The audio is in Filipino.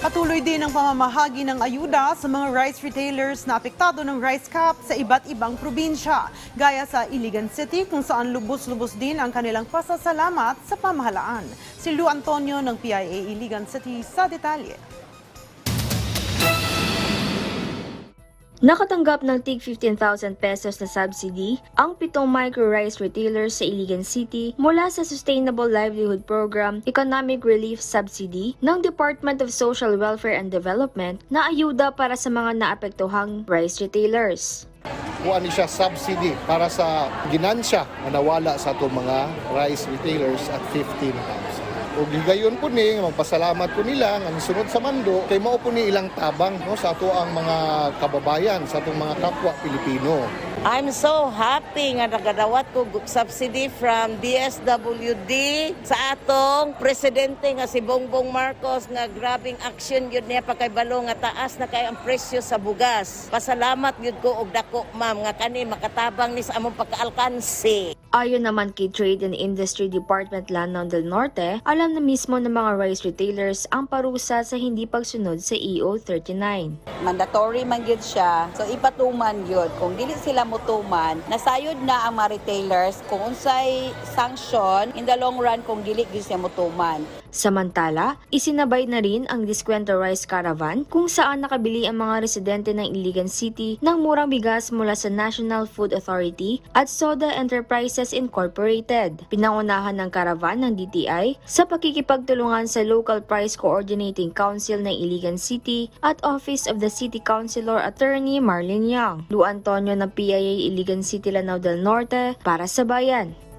Patuloy din ang pamamahagi ng ayuda sa mga rice retailers na apektado ng rice cap sa iba't ibang probinsya, gaya sa Iligan City kung saan lubos-lubos din ang kanilang pasasalamat sa pamahalaan. Si Lu Antonio ng PIA Iligan City sa detalye. Nakatanggap ng tig 15,000 pesos na subsidy ang 7 micro-rice retailers sa Iligan City mula sa Sustainable Livelihood Program Economic Relief Subsidy ng Department of Social Welfare and Development na ayuda para sa mga naapektuhang rice retailers. Kuha ni siya subsidy para sa ginansya na nawala sa itong mga rice retailers at 15,000. O gigayon po ni, magpasalamat po nila nga sunod sa mando kay mao po ni ilang tabang no, sa ato ang mga kababayan, sa atong mga kapwa Pilipino. I'm so happy nga nagadawat ko subsidy from DSWD sa atong presidente nga si Bongbong Marcos nga grabing action yun niya pagkaybalo nga taas na kay ang presyo sa bugas. Pasalamat yun ko og dako ma'am nga kani makatabang ni sa among pagkaalkansi. Ayon naman kay Trade and Industry Department Lanao del Norte, alam na mismo ng mga rice retailers ang parusa sa hindi pagsunod sa EO 39. Mandatory man gyud siya, so ipatuman yun. Kung dili sila mutuman, nasayod na ang mga retailers kung unsay sanction in the long run kung dili gyud siya mutuman. Samantala, isinabay na rin ang Diskwento Rice Caravan kung saan nakabili ang mga residente ng Iligan City ng murang bigas mula sa National Food Authority at Soda Enterprises Incorporated. Pinangunahan ng caravan ng DTI sa pakikipagtulungan sa Local Price Coordinating Council ng Iligan City at Office of the City Councilor Attorney Marlene Yang. Lu Antonio ng PIA Iligan City, Lanao del Norte para sa Bayan.